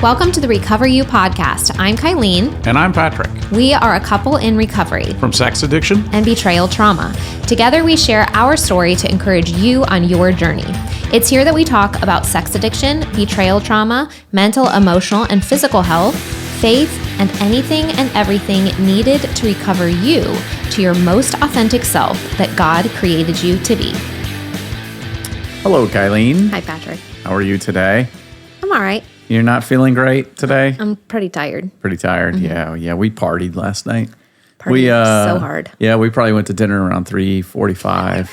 Welcome to the Recover You podcast. I'm Kylene. And I'm Patrick. We are a couple in recovery From sex addiction and betrayal trauma. Together, we share our story to encourage you on your journey. It's here that we talk about sex addiction, betrayal trauma, mental, emotional, and physical health, faith, and anything and everything needed to recover you to your most authentic self that God created you to be. Hello, Kylene. Hi, Patrick. How are you today? I'm all right. You're not feeling great today? I'm pretty tired. Pretty tired. Mm-hmm. Yeah. We partied last night. Partied so hard. Yeah, we probably went to dinner around 3:45.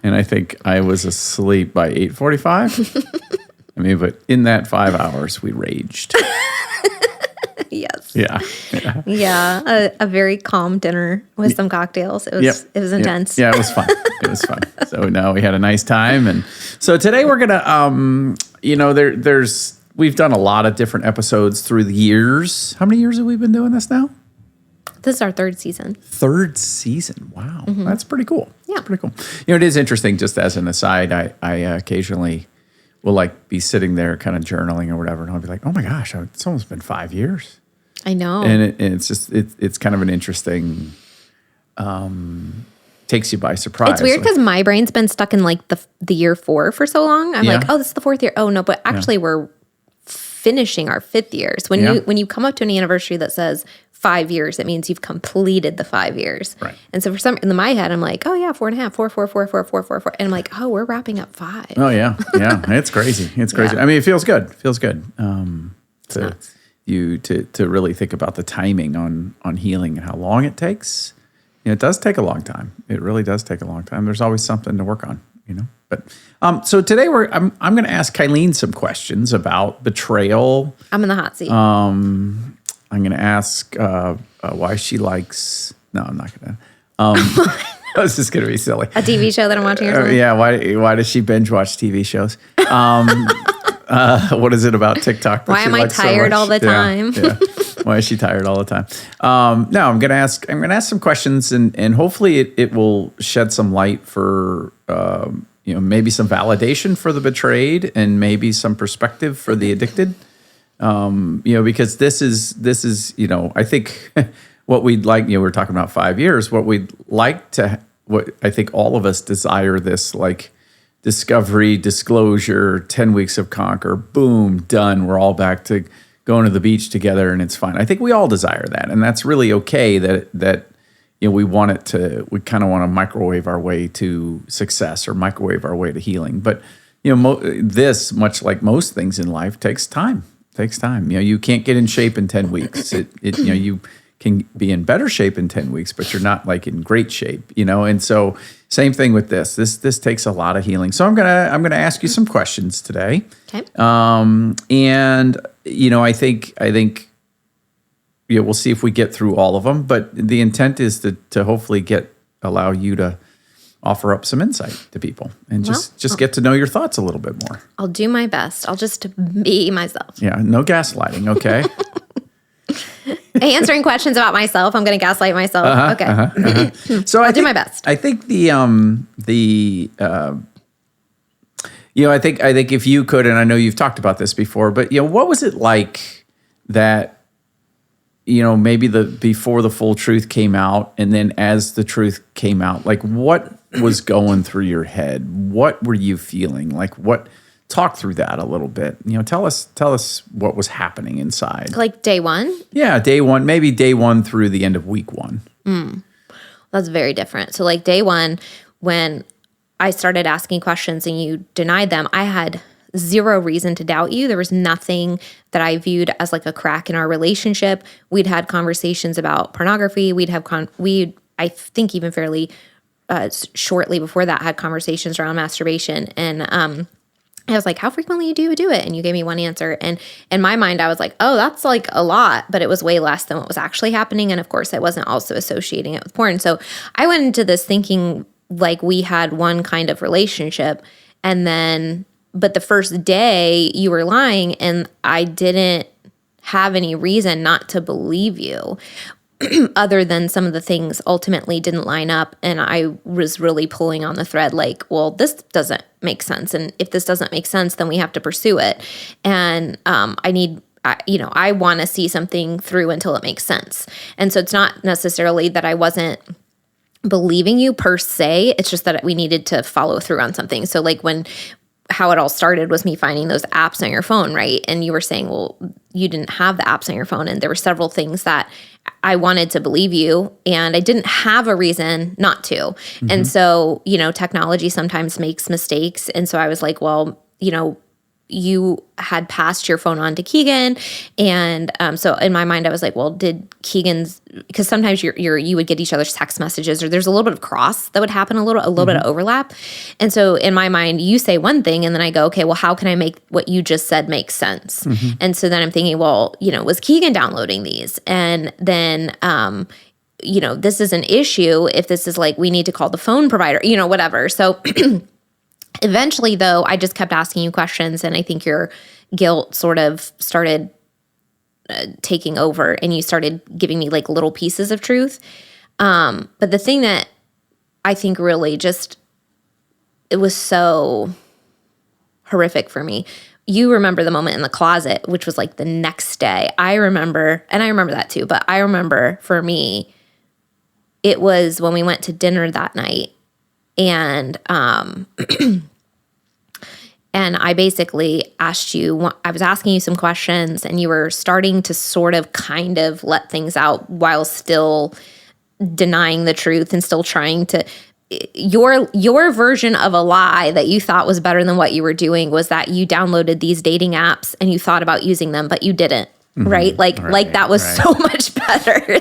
And I think I was asleep by 8:45. But in that 5 hours, we raged. Yes. Yeah. Yeah. A very calm dinner with some cocktails. It was intense. Yeah, it was fun. It was fun. So no, we had a nice time. And so today we're gonna we've done a lot of different episodes through the years. How many years have we been doing this now? This is our third season. Third season. Wow. Mm-hmm. That's pretty cool. Yeah. That's pretty cool. It is interesting, just as an aside, I occasionally will be sitting there kind of journaling or whatever, and I'll be like, oh my gosh, it's almost been 5 years. I know. And it's just, it's kind of an interesting, takes you by surprise. It's weird because my brain's been stuck in the year 4 for so long. I'm like, oh, this is the 4th year. Oh no, but actually we're finishing our 5th years. When you come up to an anniversary that says 5 years, it means you've completed the 5 years. Right. And so for some in my head, I'm like, oh yeah, 4.5, 4. And I'm like, oh, we're wrapping up 5. Oh yeah. Yeah. It's crazy. It's crazy. Yeah. I mean, it feels good. To really think about the timing on healing and how long it takes. It does take a long time. It really does take a long time. There's always something to work on, But so today I'm going to ask Kylene some questions about betrayal. I'm in the hot seat. I'm going to ask why she likes. No, I'm not going to. This is going to be silly. A TV show that I'm watching or something? Yeah. Why does she binge watch TV shows? What is it about TikTok? Why am I tired all the time? Yeah. Why is she tired all the time? No, I'm gonna ask some questions, and hopefully it will shed some light for maybe some validation for the betrayed, and maybe some perspective for the addicted. Because this is I think what we'd like. We're talking about 5 years. What I think all of us desire this discovery, disclosure, 10 weeks of conquer, boom, done. We're all back to going to the beach together and it's fine. I think we all desire that. And that's really okay that we kind of want to microwave our way to success or microwave our way to healing. But, this, much like most things in life, takes time. You can't get in shape in 10 weeks. You can be in better shape in 10 weeks, but you're not in great shape, and so same thing with this. This takes a lot of healing. So I'm gonna ask you some questions today. Okay. And I think we'll see if we get through all of them, but the intent is to hopefully allow you to offer up some insight to people and just get to know your thoughts a little bit more. I'll do my best. I'll just be myself. Yeah, no gaslighting, okay? Answering questions about myself, I'm going to gaslight myself. Okay. So I'll do my best. I think I think if you could, and I know you've talked about this before, but what was it like that maybe before the full truth came out, and then as the truth came out, what was going through your head? What were you feeling? Talk through that a little bit. Tell us what was happening inside. Day one? Yeah, day one, maybe day one through the end of week 1. That's very different. So day one, when I started asking questions and you denied them, I had zero reason to doubt you. There was nothing that I viewed as a crack in our relationship. We'd had conversations about pornography. I think even fairly shortly before that, had conversations around masturbation. And I was like, how frequently do you do it? And you gave me one answer. And in my mind, I was like, oh, that's a lot, but it was way less than what was actually happening. And of course, I wasn't also associating it with porn. So I went into this thinking we had one kind of relationship. But the first day you were lying, and I didn't have any reason not to believe you. other than some of the things ultimately didn't line up. And I was really pulling on the thread like, well, this doesn't make sense. And if this doesn't make sense, then we have to pursue it. And I want to see something through until it makes sense. And so it's not necessarily that I wasn't believing you per se. It's just that we needed to follow through on something. So like how it all started was me finding those apps on your phone, right? And you were saying, well, you didn't have the apps on your phone. And there were several things that I wanted to believe you, and I didn't have a reason not to. Mm-hmm. And so, technology sometimes makes mistakes. And so I was like, well, you had passed your phone on to Keegan. And so in my mind, I was like, well, did Keegan's, because sometimes you would get each other's text messages, or there's a little bit of cross that would happen, a little bit of overlap. And so in my mind, you say one thing and then I go, okay, well, how can I make what you just said make sense? Mm-hmm. And so then I'm thinking, well, was Keegan downloading these? And then, this is an issue if this is like, we need to call the phone provider, whatever. So eventually, though, I just kept asking you questions, and I think your guilt sort of started taking over, and you started giving me like little pieces of truth. But the thing that I think really it was so horrific for me. You remember the moment in the closet, which was like the next day. I remember that too, but I remember for me, it was when we went to dinner that night. And and I basically asked you, I was asking you some questions, and you were starting to sort of kind of let things out while still denying the truth and still trying to, your version of a lie that you thought was better than what you were doing was that you downloaded these dating apps and you thought about using them, but you didn't. Mm-hmm. Right? Like that was so much better.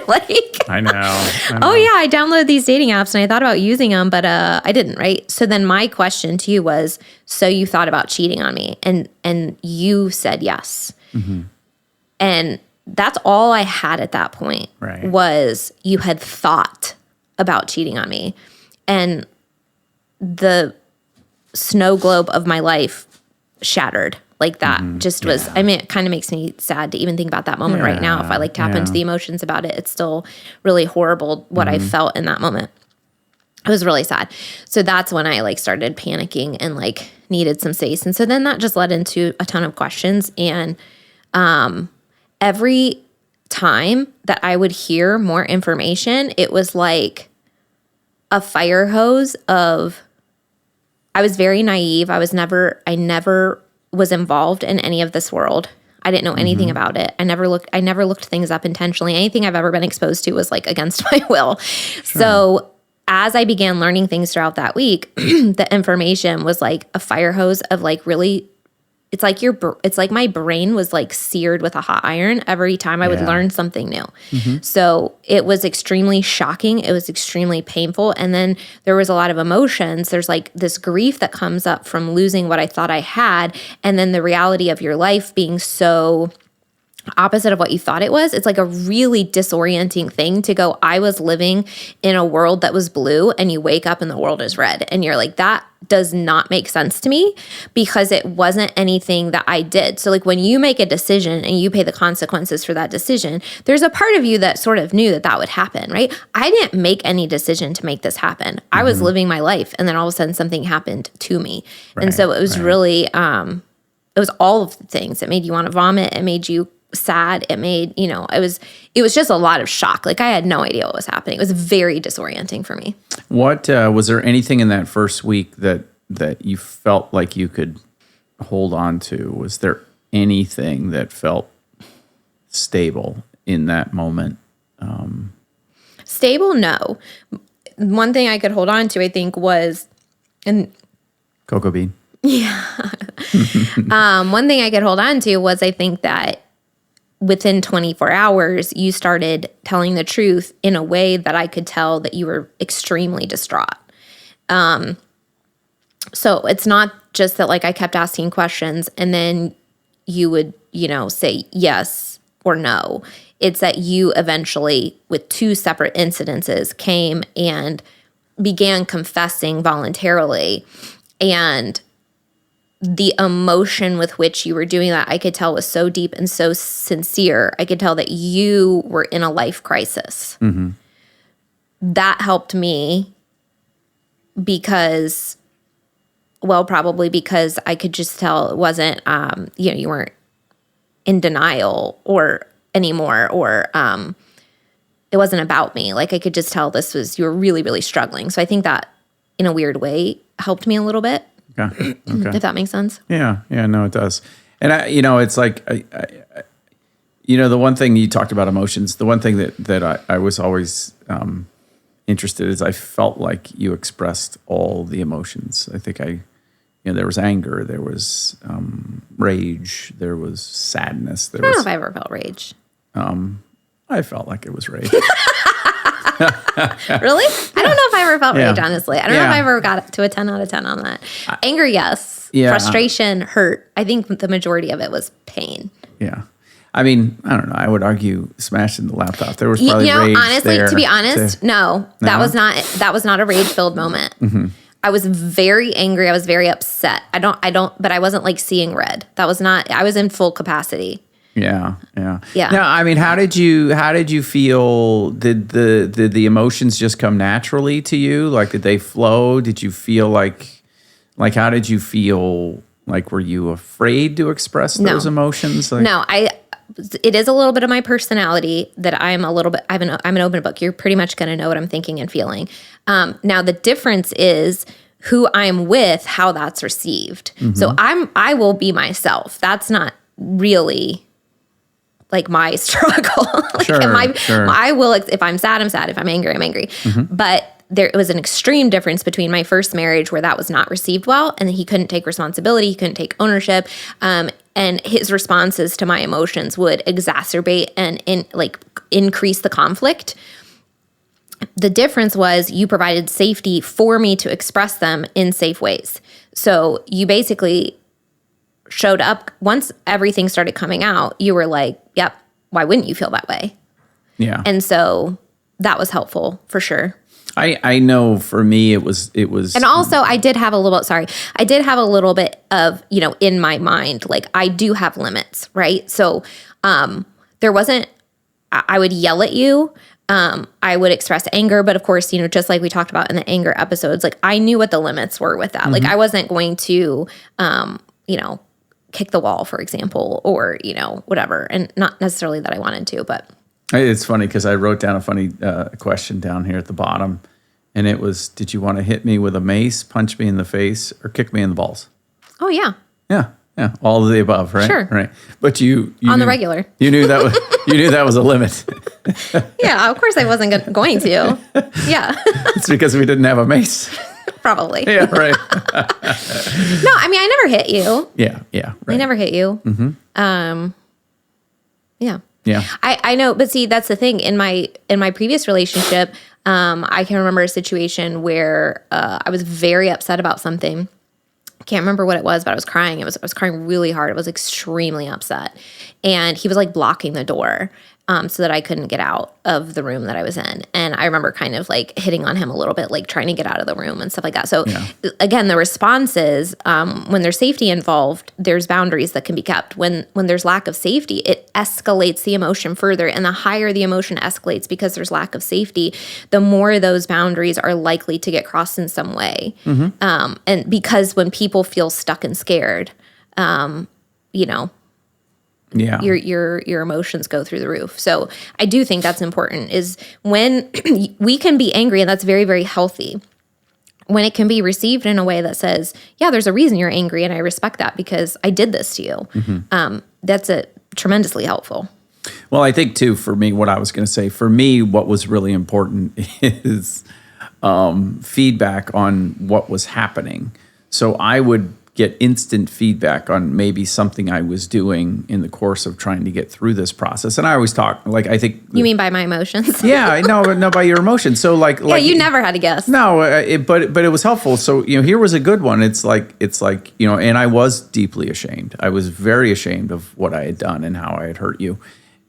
I know. Oh yeah, I downloaded these dating apps and I thought about using them, but I didn't, right? So then my question to you was, so you thought about cheating on me, and you said yes. Mm-hmm. And that's all I had at that point, right, was you had thought about cheating on me. And the snow globe of my life shattered. Like that was, it kind of makes me sad to even think about that moment right now. If I tap into the emotions about it, it's still really horrible what I felt in that moment. It was really sad. So that's when I started panicking and needed some space. And so then that just led into a ton of questions. And every time that I would hear more information, it was like a fire hose of, I was very naive. I never was involved in any of this world. I didn't know anything about it. I never looked things up intentionally. Anything I've ever been exposed to was against my will. Sure. So as I began learning things throughout that week, the information was like a fire hose of really, it's like my brain was seared with a hot iron every time I would learn something new. Mm-hmm. So it was extremely shocking. It was extremely painful. And then there was a lot of emotions. There's this grief that comes up from losing what I thought I had. And then the reality of your life being so opposite of what you thought it was. It's a really disorienting thing to go, I was living in a world that was blue, and you wake up and the world is red. And you're like, that does not make sense to me, because it wasn't anything that I did. So when you make a decision and you pay the consequences for that decision, there's a part of you that sort of knew that would happen, right? I didn't make any decision to make this happen. Mm-hmm. I was living my life, and then all of a sudden something happened to me. Right, and so it was really, it was all of the things. It made you want to vomit. It made you sad. It made, it was just a lot of shock. I had no idea what was happening. It was very disorienting for me. What, was there anything in that first week that you felt like you could hold on to? Was there anything that felt stable in that moment? Stable? No. One thing I could hold on to, I think, was, Cocoa bean. Yeah. One thing I could hold on to was, I think that within 24 hours, you started telling the truth in a way that I could tell that you were extremely distraught. So it's not just that I kept asking questions and then you would, say yes or no. It's that you eventually, with two separate incidences, came and began confessing voluntarily. And the emotion with which you were doing that, I could tell was so deep and so sincere. I could tell that you were in a life crisis. Mm-hmm. That helped me because, well, probably because I could just tell it wasn't, you weren't in denial or anymore, or it wasn't about me. Like, I could just tell you were really, really struggling. So I think that in a weird way helped me a little bit. Okay. If that makes sense. Yeah. No, it does. And it's like, the one thing you talked about emotions, the one thing that I was always interested is I felt like you expressed all the emotions. I think there was anger, there was rage, there was sadness. I don't know if I ever felt rage. I felt like it was rage. Really? I don't know if I ever felt rage, honestly. I don't know if I ever got to a 10 out of 10 on that. Anger, yes. Yeah. Frustration, hurt. I think the majority of it was pain. Yeah. I mean, I don't know. I would argue smashing the laptop. There was probably rage honestly, there to be honest, no. That was not a rage-filled moment. Mm-hmm. I was very angry. I was very upset. But I wasn't like seeing red. That was not, I was in full capacity. Yeah. Yeah. No, I mean, how did you feel? Did the emotions just come naturally to you? Like, did they flow? Did you feel like how did you feel? Like, were you afraid to express those emotions? Like, no, it is a little bit of my personality that I'm a little bit, I'm an open book. You're pretty much going to know what I'm thinking and feeling. Now the difference is who I'm with, how that's received. Mm-hmm. So I will be myself. That's not really like my struggle. Sure. I will, if I'm sad, I'm sad. If I'm angry, I'm angry. Mm-hmm. But there was an extreme difference between my first marriage where that was not received well, and he couldn't take responsibility, he couldn't take ownership, and his responses to my emotions would exacerbate and increase the conflict. The difference was you provided safety for me to express them in safe ways. So you basically showed up once everything started coming out. You were like, "Yep, why wouldn't you feel that way?" Yeah, and so that was helpful for sure. I know for me it was, and also I did have a little bit of, in my mind, like I do have limits, right? So there wasn't, I would yell at you. I would express anger, but of course, just like we talked about in the anger episodes, like I knew what the limits were with that. Mm-hmm. Like I wasn't going to, kick the wall, for example, or, whatever. And not necessarily that I wanted to, but. It's funny because I wrote down a funny question down here at the bottom, and it was, did you want to hit me with a mace, punch me in the face, or kick me in the balls? Oh, yeah. Yeah, all of the above, right? Sure. Right. But you on knew, the regular. You knew that was a limit. Yeah, of course I wasn't going to. Yeah. It's because we didn't have a mace. Probably. Yeah, right. No, I mean, I never hit you. Yeah, right. I never hit you. Mm-hmm. Yeah. Yeah. I know, but see, that's the thing. In my previous relationship, I can remember a situation where I was very upset about something. I can't remember what it was, but I was crying. I was crying really hard. I was extremely upset. And he was like blocking the door so that I couldn't get out of the room that I was in. And I remember kind of like hitting on him a little bit, like trying to get out of the room and stuff like that. So again, the responses, when there's safety involved, there's boundaries that can be kept. When there's lack of safety, it escalates the emotion further. And the higher the emotion escalates because there's lack of safety, the more those boundaries are likely to get crossed in some way. Mm-hmm. And because when people feel stuck and scared, your emotions go through the roof. So I do think that's important, is when we can be angry, and that's very, very healthy. When it can be received in a way that says, yeah, there's a reason you're angry and I respect that because I did this to you. Mm-hmm. That's tremendously helpful. Well, I think too, for me, what I was going to say, for me, what was really important is feedback on what was happening. So I would get instant feedback on maybe something I was doing in the course of trying to get through this process. And I always talk, like, I think... You mean by my emotions? Yeah, no, by your emotions. So like you never had to guess. No, but it was helpful. So, here was a good one. It's like, and I was deeply ashamed. I was very ashamed of what I had done and how I had hurt you.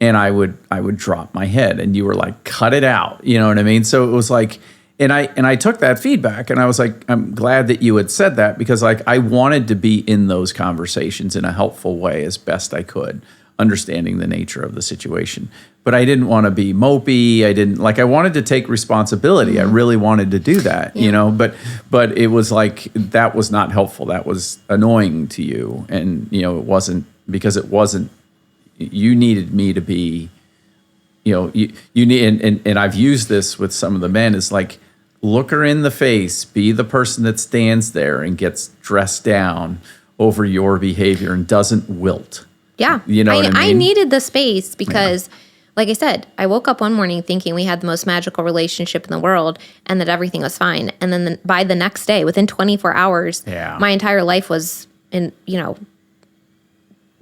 And I would drop my head and you were like, cut it out. You know what I mean? So it was like, And I took that feedback and I was like, I'm glad that you had said that, because like I wanted to be in those conversations in a helpful way as best I could, understanding the nature of the situation. But I didn't want to be mopey. I wanted to take responsibility. I really wanted to do that, but it was like, that was not helpful. That was annoying to you. And, it wasn't, because it wasn't, you needed me to be, you need, and I've used this with some of the men, is like, look her in the face, be the person that stands there and gets dressed down over your behavior and doesn't wilt. Yeah. You know what I mean? I needed the space because, like I said, I woke up one morning thinking we had the most magical relationship in the world and that everything was fine. And then by the next day, within 24 hours, my entire life was in,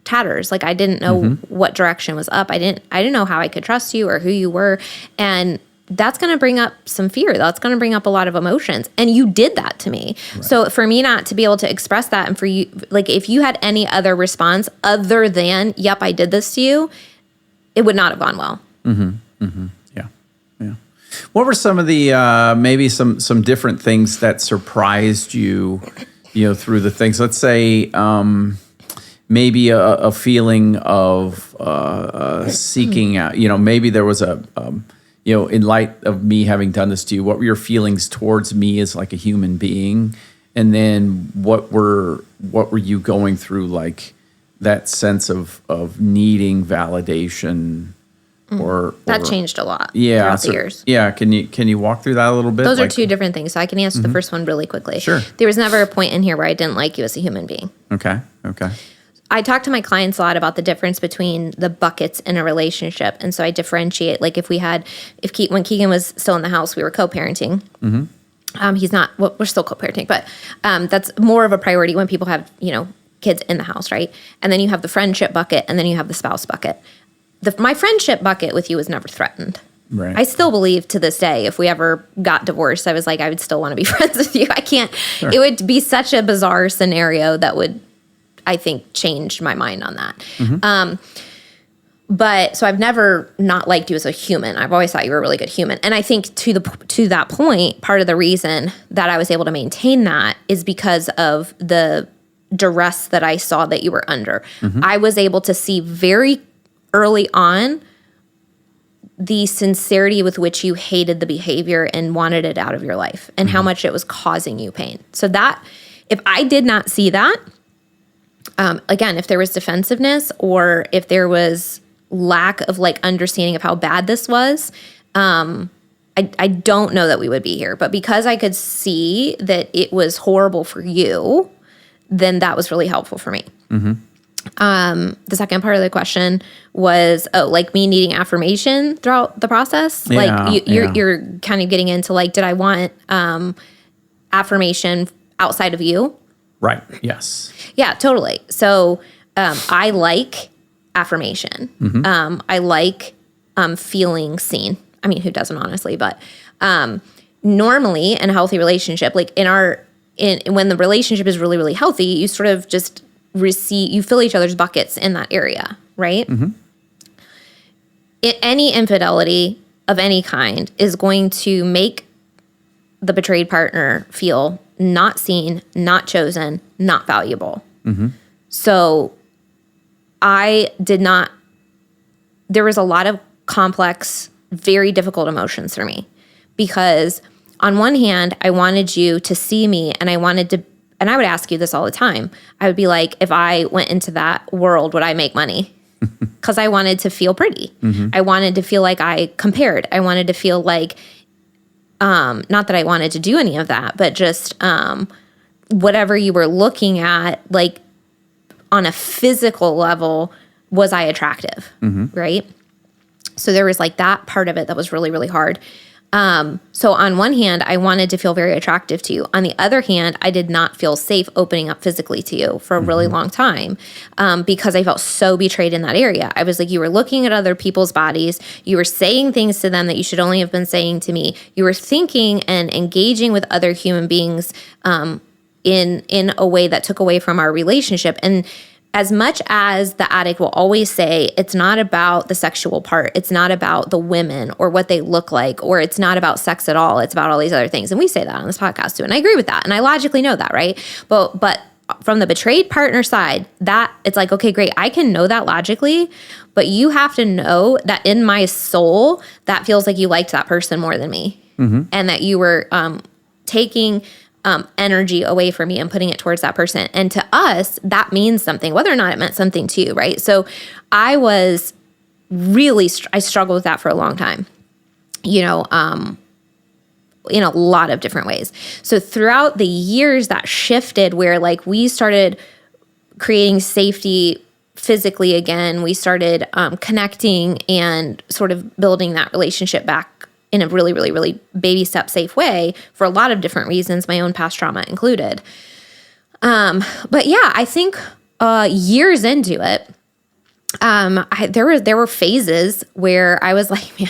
tatters. Like I didn't know what direction was up. I didn't know how I could trust you or who you were. And that's going to bring up some fear. That's going to bring up a lot of emotions. And you did that to me. Right. So for me not to be able to express that, and for you, like if you had any other response other than, yep, I did this to you, it would not have gone well. Yeah. What were some of the, maybe some different things that surprised you, through the things? Let's say, maybe a feeling of seeking out, maybe there was in light of me having done this to you, what were your feelings towards me as like a human being? And then what were you going through, like that sense of needing validation or that changed a lot throughout the years. Yeah. Can you walk through that a little bit? Those are two different things. So I can answer the first one really quickly. Sure. There was never a point in here where I didn't like you as a human being. Okay. I talk to my clients a lot about the difference between the buckets in a relationship. And so I differentiate, like when Keegan was still in the house, we were co-parenting. He's not, well, we're still co-parenting, but that's more of a priority when people have, kids in the house, right? And then you have the friendship bucket, and then you have the spouse bucket. My friendship bucket with you was never threatened. Right. I still believe to this day, if we ever got divorced, I was like, I would still want to be friends with you. I can't, It would be such a bizarre scenario that would, I think, changed my mind on that. But so I've never not liked you as a human. I've always thought you were a really good human. And I think to that point, part of the reason that I was able to maintain that is because of the duress that I saw that you were under. I was able to see very early on the sincerity with which you hated the behavior and wanted it out of your life, and how much it was causing you pain. So that, if I did not see that, again, if there was defensiveness or if there was lack of like understanding of how bad this was, I don't know that we would be here. But because I could see that it was horrible for you, then that was really helpful for me. The second part of the question was, like me needing affirmation throughout the process. You're kind of getting into like, did I want affirmation outside of you? Right. Yes. Yeah, totally. So I like affirmation. I like feeling seen. I mean, who doesn't, honestly? But normally in a healthy relationship, like when the relationship is really, really healthy, you sort of just you fill each other's buckets in that area, right? Any infidelity of any kind is going to make the betrayed partner feel not seen, not chosen, not valuable. So there was a lot of complex, very difficult emotions for me, because on one hand, I wanted you to see me, and I would ask you this all the time. I would be like, if I went into that world, would I make money? Because I wanted to feel pretty. I wanted to feel like I compared. I wanted to feel like, not that I wanted to do any of that, but just whatever you were looking at, like on a physical level, was I attractive, right? So there was like that part of it that was really, really hard. So on one hand, I wanted to feel very attractive to you. On the other hand, I did not feel safe opening up physically to you for a really long time, because I felt so betrayed in that area. I was like, you were looking at other people's bodies. You were saying things to them that you should only have been saying to me. You were thinking and engaging with other human beings in a way that took away from our relationship. And as much as the addict will always say, it's not about the sexual part, it's not about the women or what they look like, or it's not about sex at all, it's about all these other things. And we say that on this podcast too. And I agree with that. And I logically know that, right? But from the betrayed partner side, that it's like, okay, great, I can know that logically, but you have to know that in my soul, that feels like you liked that person more than me. And that you were taking energy away from me and putting it towards that person. And to us, that means something, whether or not it meant something to you, right? So I was really, I struggled with that for a long time, in a lot of different ways. So throughout the years that shifted where like we started creating safety physically again, we started connecting and sort of building that relationship back in a really, really, really baby step safe way for a lot of different reasons, my own past trauma included. But yeah, I think years into it, there were phases where I was like, man,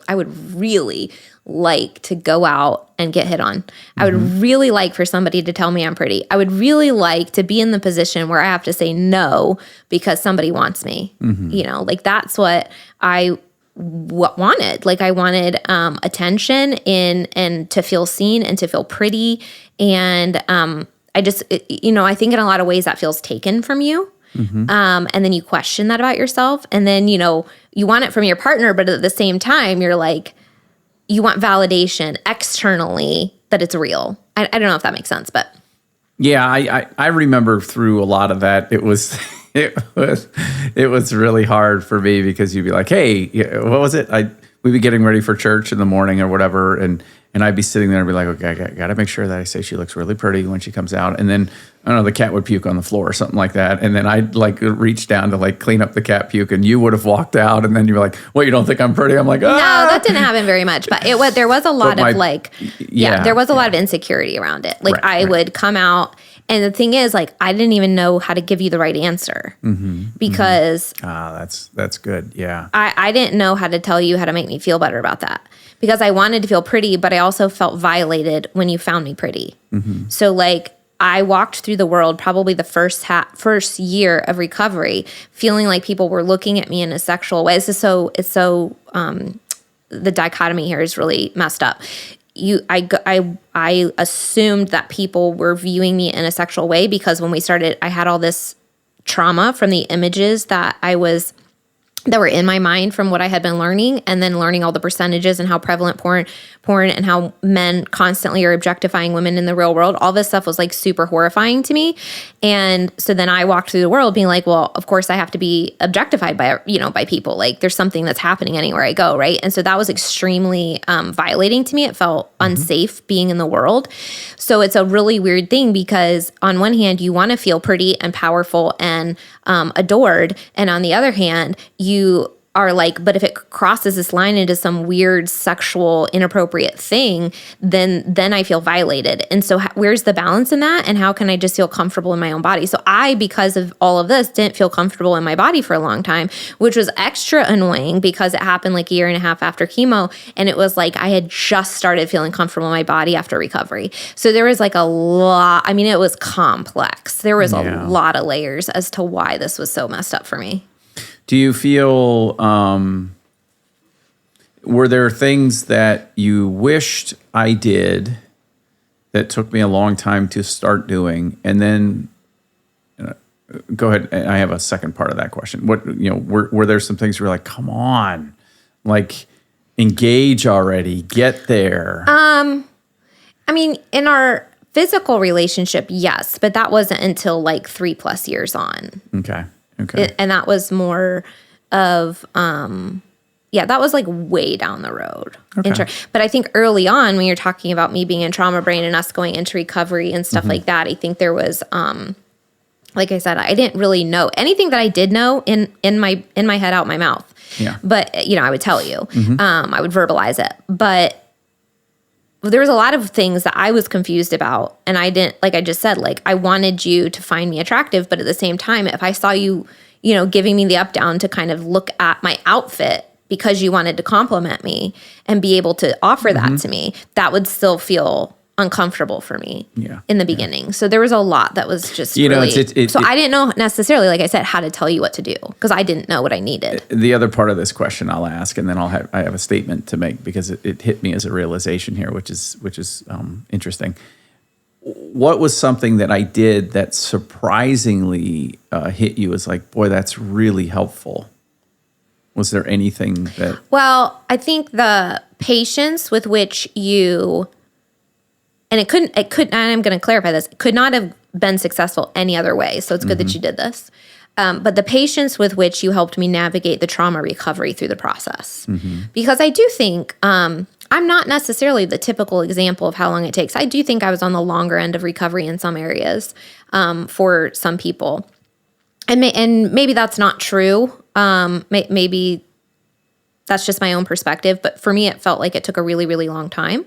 I would really like to go out and get hit on. I would really like for somebody to tell me I'm pretty. I would really like to be in the position where I have to say no because somebody wants me. Like that's what I wanted. Like I wanted attention and to feel seen and to feel pretty. And I just, I think in a lot of ways that feels taken from you. And then you question that about yourself. And then, you want it from your partner, but at the same time, you're like, you want validation externally that it's real. I don't know if that makes sense, but. Yeah, I remember through a lot of that. It was really hard for me because you'd be like, hey, what was it? We'd be getting ready for church in the morning or whatever. And I'd be sitting there and be like, okay, I got to make sure that I say she looks really pretty when she comes out. And then, I don't know, the cat would puke on the floor or something like that. And then I'd like reach down to like clean up the cat puke and you would have walked out. And then you were like, what, you don't think I'm pretty? I'm like, ah. No, that didn't happen very much. But there was a lot of there was a lot of insecurity around it. Like I would come out. And the thing is, like, I didn't even know how to give you the right answer because that's good. Yeah, I didn't know how to tell you how to make me feel better about that because I wanted to feel pretty, but I also felt violated when you found me pretty. So like I walked through the world probably the first year of recovery, feeling like people were looking at me in a sexual way. It's so the dichotomy here is really messed up. I assumed that people were viewing me in a sexual way because when we started, I had all this trauma from the images that were in my mind from what I had been learning, and then learning all the percentages and how prevalent porn and how men constantly are objectifying women in the real world. All this stuff was like super horrifying to me. And so then I walked through the world being like, well, of course I have to be objectified by people. Like there's something that's happening anywhere I go, right? And so that was extremely violating to me. It felt unsafe being in the world. So it's a really weird thing because on one hand, you want to feel pretty and powerful and adored. And on the other hand, you are like, but if it crosses this line into some weird sexual inappropriate thing, then I feel violated. And so where's the balance in that? And how can I just feel comfortable in my own body? So because of all of this, didn't feel comfortable in my body for a long time, which was extra annoying because it happened like a year and a half after chemo. And it was like I had just started feeling comfortable in my body after recovery. So there was like a lot, it was complex. There was a lot of layers as to why this was so messed up for me. Do you feel, were there things that you wished I did that took me a long time to start doing? And then, go ahead. I have a second part of that question. Were there some things where you're like, come on, like engage already, get there? In our physical relationship, yes, but that wasn't until like 3+ years on. Okay. And that was more of, that was like way down the road. Okay. But I think early on, when you're talking about me being in trauma brain and us going into recovery and stuff like that, I think there was, like I said, I didn't really know anything that I did know in my head, out my mouth. Yeah. But, I would tell you, I would verbalize it. But there was a lot of things that I was confused about. And I didn't, like I just said, like I wanted you to find me attractive. But at the same time, if I saw you, giving me the up down to kind of look at my outfit because you wanted to compliment me and be able to offer that to me, that would still feel uncomfortable for me Yeah. in the beginning. So there was a lot that was just You know, really, so I didn't know necessarily, like I said, how to tell you what to do because I didn't know what I needed. The other part of this question I'll ask, and then I have a statement to make because it hit me as a realization here, which is interesting. What was something that I did that surprisingly hit you as like, boy, that's really helpful? Was there anything that? Well, I think the patience with which you, and it could, and I'm going to clarify this, it could not have been successful any other way. So it's good that you did this. But the patience with which you helped me navigate the trauma recovery through the process. Because I do think, I'm not necessarily the typical example of how long it takes. I do think I was on the longer end of recovery in some areas for some people. And maybe that's not true. Maybe that's just my own perspective. But for me, it felt like it took a really, really long time.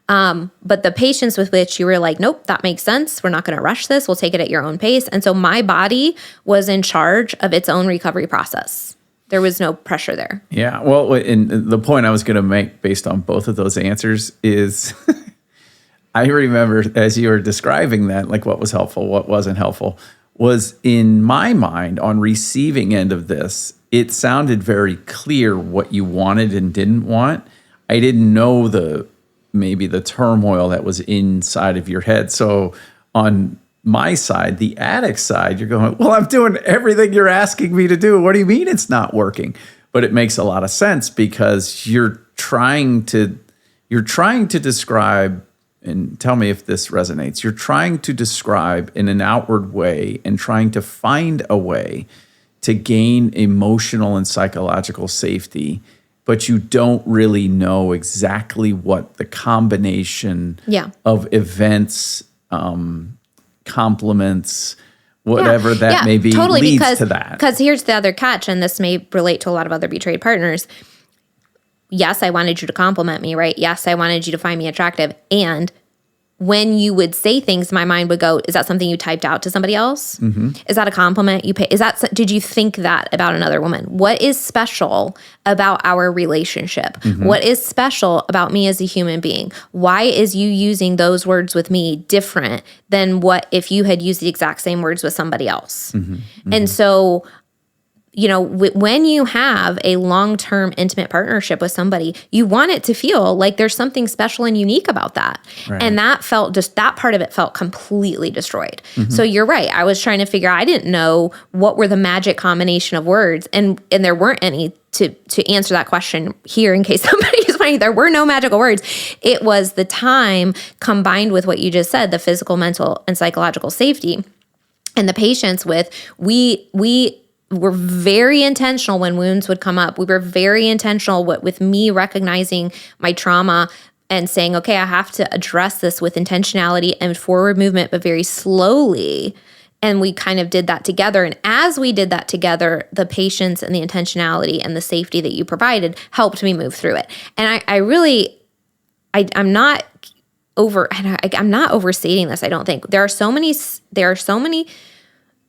But the patience with which you were like, nope, that makes sense. We're not going to rush this. We'll take it at your own pace. And so my body was in charge of its own recovery process. There was no pressure there. Yeah. Well, and the point I was going to make based on both of those answers is I remember as you were describing that, like what was helpful, what wasn't helpful, was in my mind on receiving end of this, it sounded very clear what you wanted and didn't want. I didn't know maybe the turmoil that was inside of your head. So on my side, the addict side, you're going, well, I'm doing everything you're asking me to do. What do you mean it's not working? But it makes a lot of sense because you're trying to describe, and tell me if this resonates. You're trying to describe in an outward way and trying to find a way to gain emotional and psychological safety, but you don't really know exactly what the combination of events, compliments, whatever that may be, totally, leads to that. Because here's the other catch, and this may relate to a lot of other betrayed partners. Yes, I wanted you to compliment me, right? Yes, I wanted you to find me attractive. And when you would say things, my mind would go, is that something you typed out to somebody else? Is that a compliment you pay? Did you think that about another woman? What is special about our relationship? What is special about me as a human being? Why is you using those words with me different than what if you had used the exact same words with somebody else? And so, you know, when you have a long-term intimate partnership with somebody, you want it to feel like there's something special and unique about that. Right. And that part of it felt completely destroyed. So you're right. I was trying to figure out, I didn't know what were the magic combination of words, and there weren't any to answer that question here in case somebody is wondering. There were no magical words. It was the time combined with what you just said, the physical, mental, and psychological safety, and the patience with we were very intentional when wounds would come up. We were very intentional with me recognizing my trauma and saying, okay, I have to address this with intentionality and forward movement, but very slowly. And we kind of did that together. And as we did that together, the patience and the intentionality and the safety that you provided helped me move through it. And I'm not overstating this. I don't think there are so many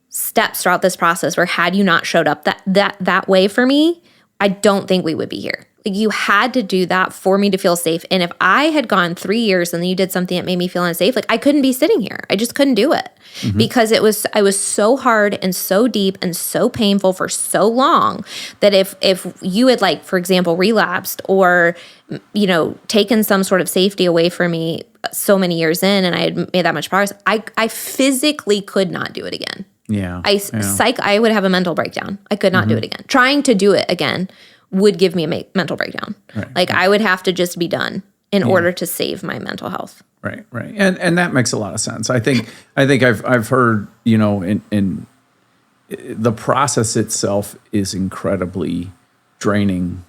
steps throughout this process where had you not showed up that way for me, I don't think we would be here. Like, you had to do that for me to feel safe. And if I had gone 3 years and then you did something that made me feel unsafe, like I couldn't be sitting here. I just couldn't do it because I was so hard and so deep and so painful for so long that if you had, like, for example, relapsed or, you know, taken some sort of safety away from me so many years in and I had made that much progress, I physically could not do it again. I would have a mental breakdown. I could not do it again. Trying to do it again would give me a mental breakdown. I would have to just be done in order to save my mental health. Right. And that makes a lot of sense. I think I've heard, you know, in the process itself is incredibly draining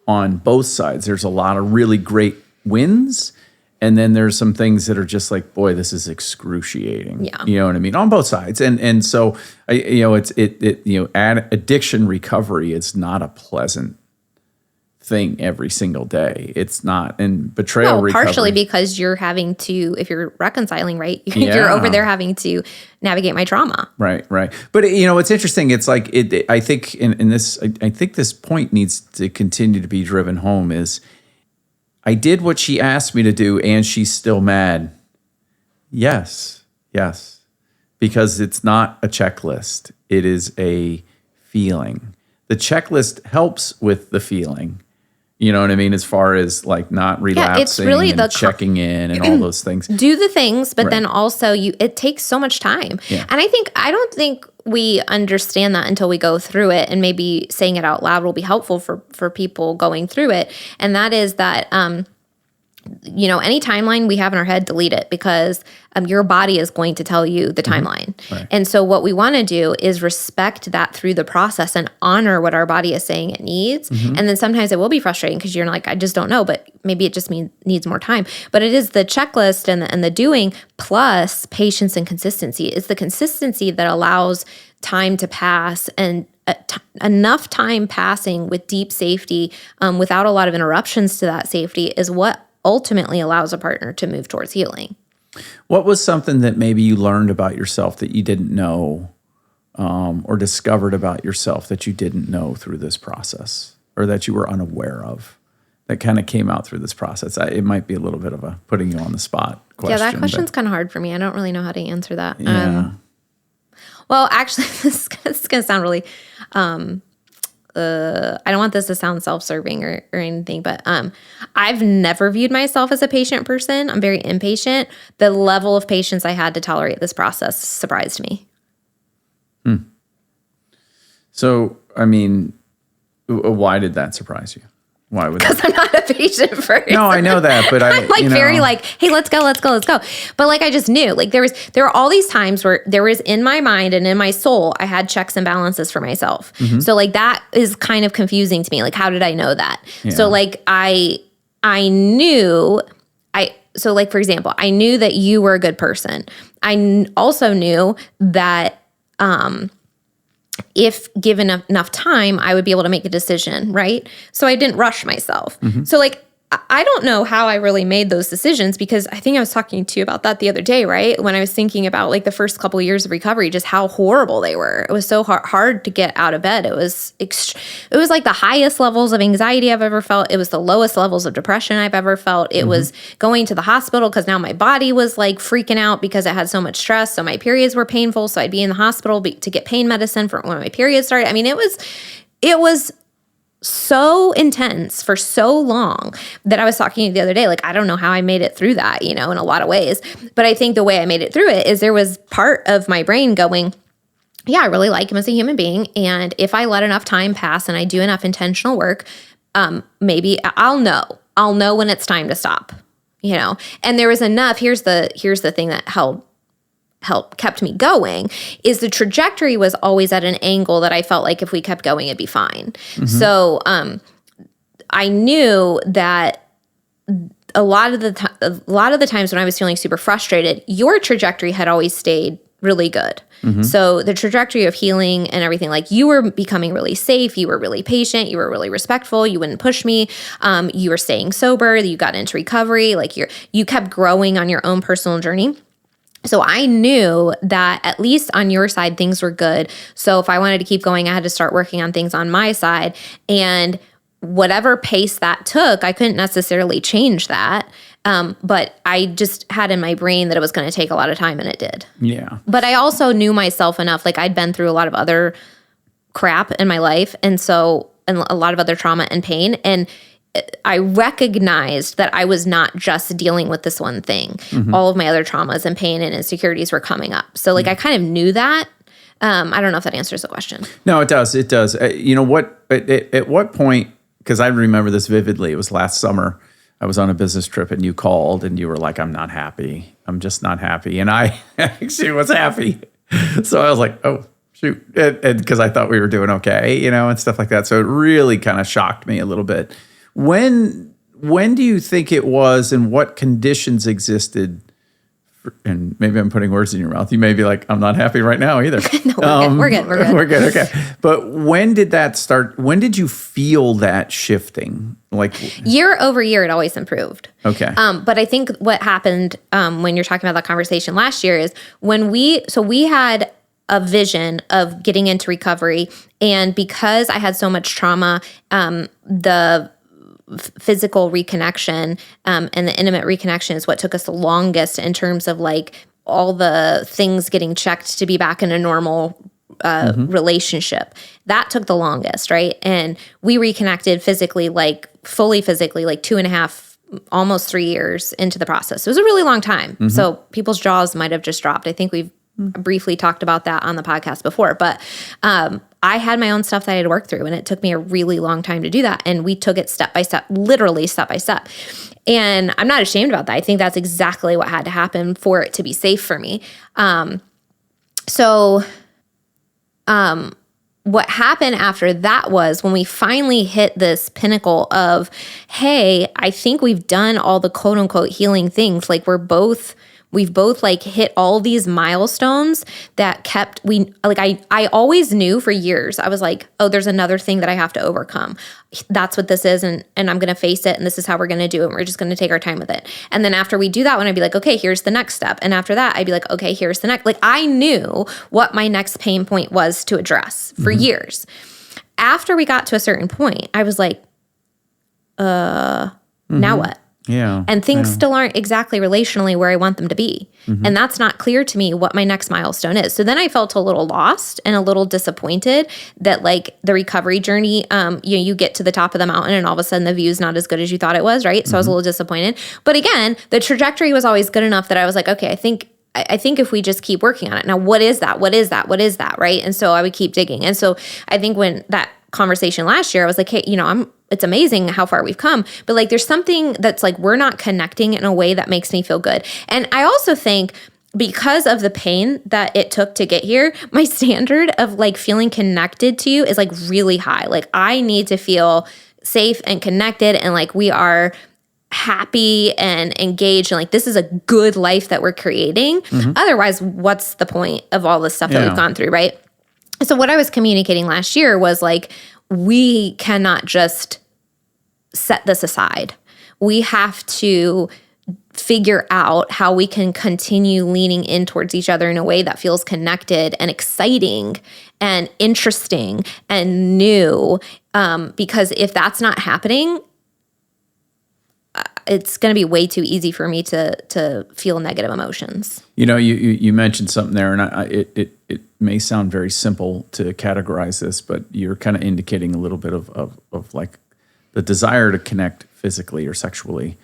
on both sides. There's a lot of really great wins. And then there's some things that are just like, boy, this is excruciating. Yeah. You know what I mean? On both sides. And so, addiction recovery is not a pleasant thing every single day. It's not. And betrayal recovery. Partially because you're having to, if you're reconciling, right? You're over there having to navigate my trauma. Right. But, you know, it's interesting. It's like, I think this point needs to continue to be driven home is, I did what she asked me to do and she's still mad. Yes. Because it's not a checklist. It is a feeling. The checklist helps with the feeling. You know what I mean? As far as like not relapsing it's really and checking in and all those things. Do the things, but Right. then also it takes so much time. Yeah. And I don't think we understand that until we go through it, and maybe saying it out loud will be helpful for people going through it. And that is that, any timeline we have in our head, delete it, because your body is going to tell you the timeline. Right. And so what we want to do is respect that through the process and honor what our body is saying it needs. And then sometimes it will be frustrating because you're like, I just don't know, but maybe it just needs more time. But it is the checklist and the doing plus patience and consistency. It's the consistency that allows time to pass, and enough time passing with deep safety, without a lot of interruptions to that safety, is what ultimately allows a partner to move towards healing. What was something that maybe you learned about yourself that you didn't know, or discovered about yourself that you didn't know through this process, or that you were unaware of, that kind of came out through this process? It might be a little bit of a putting you on the spot question. Yeah, that question's kind of hard for me. I don't really know how to answer that. Yeah. Well, actually, this is going to sound really, I don't want this to sound self-serving or anything, but I've never viewed myself as a patient person. I'm very impatient. The level of patience I had to tolerate this process surprised me. So, I mean, why did that surprise you? Why would that? Because I'm not a patient person. No, I know that, but I'm very like, hey, let's go. But like, I just knew, like, there were all these times where there was in my mind and in my soul, I had checks and balances for myself. So like, that is kind of confusing to me. Like, how did I know that? Yeah. So like, I knew, so like, for example, I knew that you were a good person. I also knew that, if given enough time, I would be able to make a decision, right? So I didn't rush myself. So like, I don't know how I really made those decisions, because I think I was talking to you about that the other day, right? When I was thinking about like the first couple of years of recovery, just how horrible they were. It was so hard to get out of bed. It was like the highest levels of anxiety I've ever felt. It was the lowest levels of depression I've ever felt. It was going to the hospital because now my body was like freaking out because I had so much stress. So my periods were painful. So I'd be in the hospital to get pain medicine for when my periods started. I mean, it was so intense for so long that I was talking to you the other day. Like, I don't know how I made it through that, in a lot of ways. But I think the way I made it through it is there was part of my brain going, yeah, I really like him as a human being. And if I let enough time pass and I do enough intentional work, maybe I'll know when it's time to stop, And there was enough. Here's the thing that kept me going, is the trajectory was always at an angle that I felt like if we kept going, it'd be fine. So I knew that a lot of the times when I was feeling super frustrated, your trajectory had always stayed really good. So the trajectory of healing and everything, like, you were becoming really safe, you were really patient, you were really respectful, you wouldn't push me, you were staying sober, you got into recovery, like you kept growing on your own personal journey. So I knew that at least on your side, things were good. So if I wanted to keep going, I had to start working on things on my side. And whatever pace that took, I couldn't necessarily change that. But I just had in my brain that it was going to take a lot of time, and it did. Yeah. But I also knew myself enough. Like, I'd been through a lot of other crap in my life, and a lot of other trauma and pain. And I recognized that I was not just dealing with this one thing. All of my other traumas and pain and insecurities were coming up. So like, I kind of knew that. I don't know if that answers the question. No, it does. It does. At what point, because I remember this vividly, it was last summer. I was on a business trip and you called and you were like, I'm not happy. I'm just not happy. And I actually was happy. So I was like, oh, shoot. And because I thought we were doing okay, and stuff like that. So it really kind of shocked me a little bit. When do you think it was, and what conditions existed? And maybe I'm putting words in your mouth. You may be like, I'm not happy right now either. No, we're good. We're good. Okay. But when did that start? When did you feel that shifting? Like, year over year, it always improved. Okay. But I think what happened when you're talking about that conversation last year is when we had a vision of getting into recovery, and because I had so much trauma, the physical reconnection and the intimate reconnection is what took us the longest in terms of like all the things getting checked to be back in a normal relationship. That took the longest, right? And we reconnected physically, like fully physically, like 2.5, almost 3 years into the process. It was a really long time. So people's jaws might have just dropped. I think we've briefly talked about that on the podcast before, but I had my own stuff that I had to work through, and it took me a really long time to do that. And we took it step by step, literally step by step. And I'm not ashamed about that. I think that's exactly what had to happen for it to be safe for me. What happened after that was when we finally hit this pinnacle of, hey, I think we've done all the quote unquote healing things. Like we've both like hit all these milestones that I always knew for years. I was like, oh, there's another thing that I have to overcome. That's what this is. And I'm going to face it. And this is how we're going to do it. And we're just going to take our time with it. And then after we do that one, I'd be like, okay, here's the next step. And after that, I'd be like, okay, here's the next. Like I knew what my next pain point was to address for years. After we got to a certain point, I was like, now what? Yeah. And things still aren't exactly relationally where I want them to be. And that's not clear to me what my next milestone is. So then I felt a little lost and a little disappointed that like the recovery journey, you get to the top of the mountain and all of a sudden the view is not as good as you thought it was, right? So I was a little disappointed. But again, the trajectory was always good enough that I was like, okay, I think if we just keep working on it. Now, what is that? What is that? What is that? Right? And so I would keep digging. And so I think when that conversation last year, I was like, hey, it's amazing how far we've come, but like there's something that's like we're not connecting in a way that makes me feel good. And I also think because of the pain that it took to get here, my standard of like feeling connected to you is like really high. Like I need to feel safe and connected and like we are happy and engaged and like this is a good life that we're creating. Otherwise, what's the point of all this stuff that we've gone through, right? So what I was communicating last year was like, we cannot just set this aside. We have to figure out how we can continue leaning in towards each other in a way that feels connected and exciting and interesting and new. Because if that's not happening, it's going to be way too easy for me to feel negative emotions. You mentioned something there, and it may sound very simple to categorize this, but you're kind of indicating a little bit of like the desire to connect physically or sexually,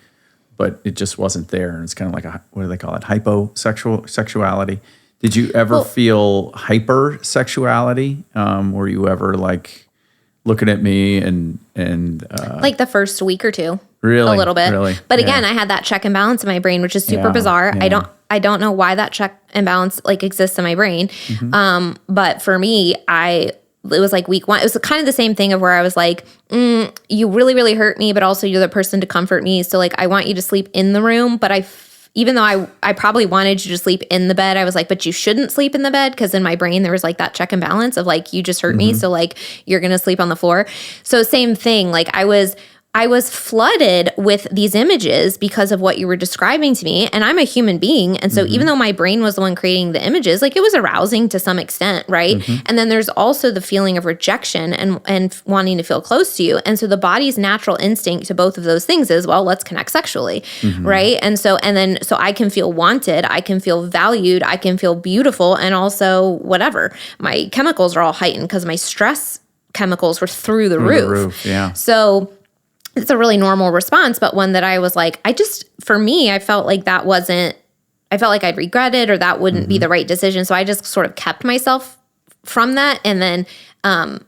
but it just wasn't there. And it's kind of like what do they call it? Hyposexuality. Did you ever feel hypersexuality? Were you ever like looking at me and like the first week or two? Really? A little bit. Really? But again, I had that check and balance in my brain, which is super bizarre. Yeah. I don't know why that check and balance like exists in my brain. But for me, it was like week one. It was kind of the same thing of where I was like, you really, really hurt me, but also you're the person to comfort me. So like, I want you to sleep in the room, but even though I probably wanted you to sleep in the bed, I was like, but you shouldn't sleep in the bed. Cause in my brain, there was like that check and balance of like, you just hurt me. So like, you're going to sleep on the floor. So same thing. Like I was flooded with these images because of what you were describing to me. And I'm a human being. And so even though my brain was the one creating the images, like it was arousing to some extent, right? And then there's also the feeling of rejection and wanting to feel close to you. And so the body's natural instinct to both of those things is, well, let's connect sexually, right? And so I can feel wanted, I can feel valued, I can feel beautiful, and also whatever. My chemicals are all heightened because my stress chemicals were through the roof. Yeah. So it's a really normal response, but one that I was like, for me, I felt like I felt like I'd regret it or that wouldn't be the right decision. So I just sort of kept myself from that. And then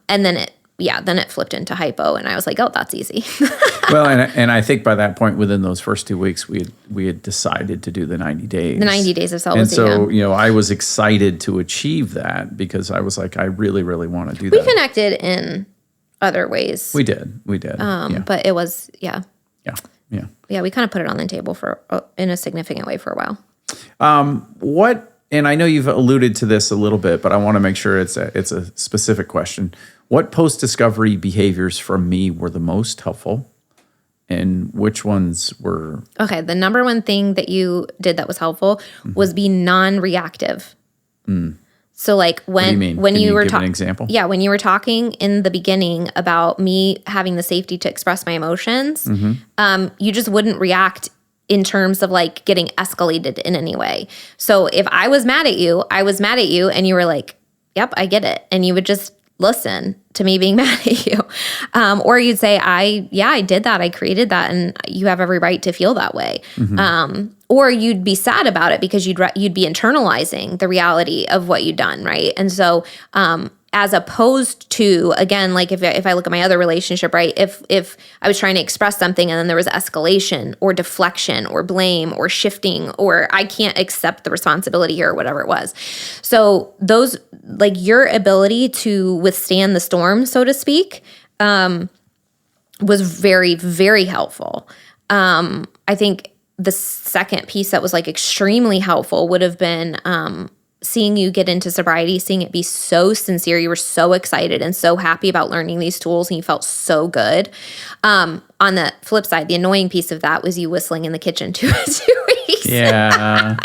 it flipped into hypo and I was like, oh, that's easy. Well, and I think by that point, within those first 2 weeks, we had decided to do the 90 days. The 90 days of celibacy. And so, I was excited to achieve that because I was like, I really, really want to do that. We connected in other ways. We did. But it was, Yeah. we kind of put it on the table in a significant way for a while. And I know you've alluded to this a little bit, but I want to make sure it's a specific question. What post-discovery behaviors from me were the most helpful and which ones were? Okay. The number one thing that you did that was helpful was be non-reactive. So like What do you mean? when Can you were give an example? yeah, when you were talking in the beginning about me having the safety to express my emotions, you just wouldn't react in terms of like getting escalated in any way. So if I was mad at you, and you were like, yep, I get it. And you would just listen to me being mad at you. Or you'd say, I did that. I created that. And you have every right to feel that way. Or you'd be sad about it because you'd be internalizing the reality of what you'd done. Right. And so, as opposed to, again, like if I look at my other relationship, right, if I was trying to express something and then there was escalation or deflection or blame or shifting or I can't accept the responsibility here or whatever it was. So those, like your ability to withstand the storm, so to speak, was very, very helpful. I think the second piece that was like extremely helpful would have been seeing you get into sobriety, seeing it be so sincere. You were so excited and so happy about learning these tools and you felt so good. On the flip side, the annoying piece of that was you whistling in the kitchen 2 weeks. Yeah.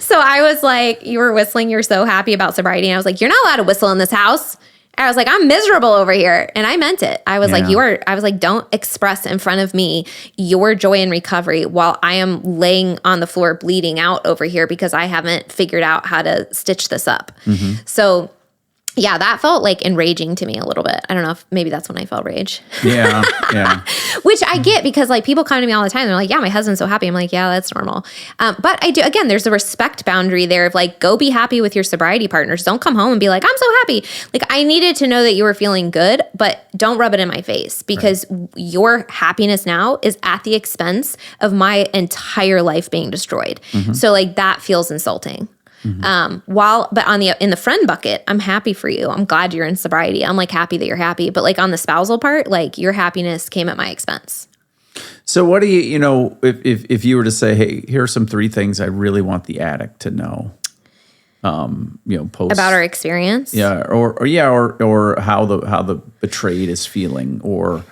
So I was like, you were whistling, you're so happy about sobriety. And I was like, you're not allowed to whistle in this house. I was like, I'm miserable over here. And I meant it. I was like, don't express in front of me your joy in recovery while I am laying on the floor bleeding out over here because I haven't figured out how to stitch this up. So yeah, that felt like enraging to me a little bit. I don't know if maybe that's when I felt rage. Yeah. Which I get because like people come to me all the time. They're like, yeah, my husband's so happy. I'm like, yeah, that's normal. But I do, again, there's a respect boundary there of like, go be happy with your sobriety partners. Don't come home and be like, I'm so happy. Like I needed to know that you were feeling good, but don't rub it in my face because your happiness now is at the expense of my entire life being destroyed. So like that feels insulting. But in the friend bucket, I'm happy for you. I'm glad you're in sobriety. I'm like happy that you're happy. But like on the spousal part, like your happiness came at my expense. So what do you if you were to say, hey, here are some 3 things I really want the addict to know, post About our experience? Yeah. Or how the betrayed is feeling or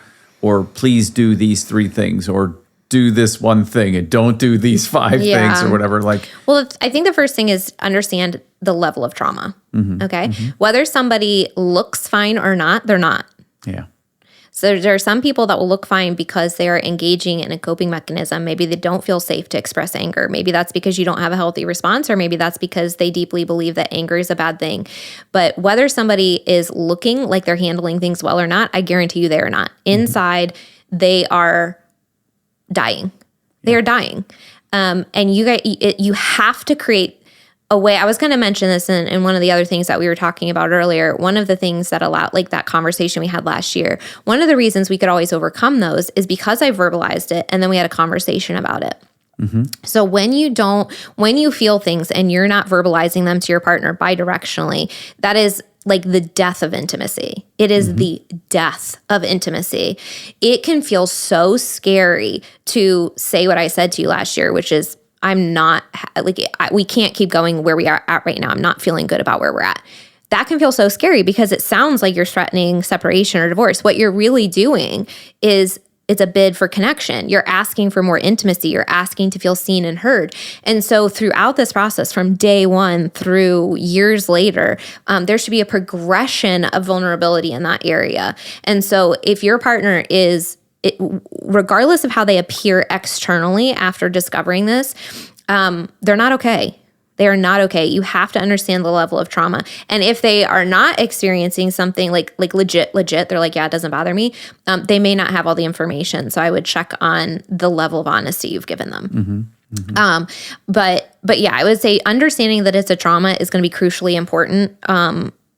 please do these 3 things or do this one thing and don't do these 5 things or whatever. Like, well, I think the first thing is understand the level of trauma. Okay. Whether somebody looks fine or not, they're not. Yeah. So there are some people that will look fine because they are engaging in a coping mechanism. Maybe they don't feel safe to express anger. Maybe that's because you don't have a healthy response, or maybe that's because they deeply believe that anger is a bad thing. But whether somebody is looking like they're handling things well or not, I guarantee you they are not. Inside, they are dying. They are dying. And you have to create a way. I was going to mention this in one of the other things that we were talking about earlier. One of the things that allowed, like that conversation we had last year, one of the reasons we could always overcome those is because I verbalized it and then we had a conversation about it. So when you feel things and you're not verbalizing them to your partner bidirectionally, that is like the death of intimacy. It is the death of intimacy. It can feel so scary to say what I said to you last year, which is we can't keep going where we are at right now. I'm not feeling good about where we're at. That can feel so scary because it sounds like you're threatening separation or divorce. What you're really doing is it's a bid for connection. You're asking for more intimacy. You're asking to feel seen and heard. And so throughout this process, from day one through years later, there should be a progression of vulnerability in that area. And so if your partner regardless of how they appear externally after discovering this, they're not okay. They are not okay. You have to understand the level of trauma. And if they are not experiencing something like legit, they're like, yeah, it doesn't bother me. They may not have all the information. So I would check on the level of honesty you've given them. But yeah, I would say understanding that it's a trauma is going to be crucially important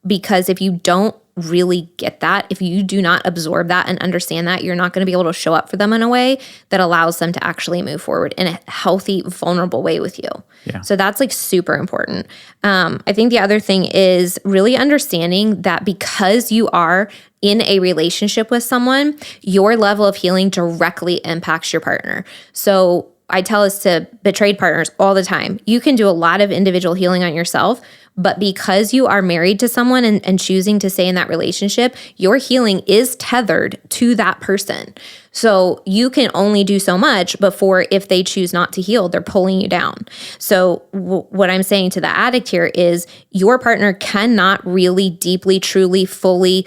because if you don't really get that, if you do not absorb that and understand that, you're not going to be able to show up for them in a way that allows them to actually move forward in a healthy, vulnerable way with you. Yeah. So that's like super important. I think the other thing is really understanding that because you are in a relationship with someone, your level of healing directly impacts your partner. So I tell this to betrayed partners all the time. You can do a lot of individual healing on yourself, But because you are married to someone and choosing to stay in that relationship, your healing is tethered to that person. So you can only do so much before, if they choose not to heal, they're pulling you down. So what I'm saying to the addict here is your partner cannot really deeply, truly, fully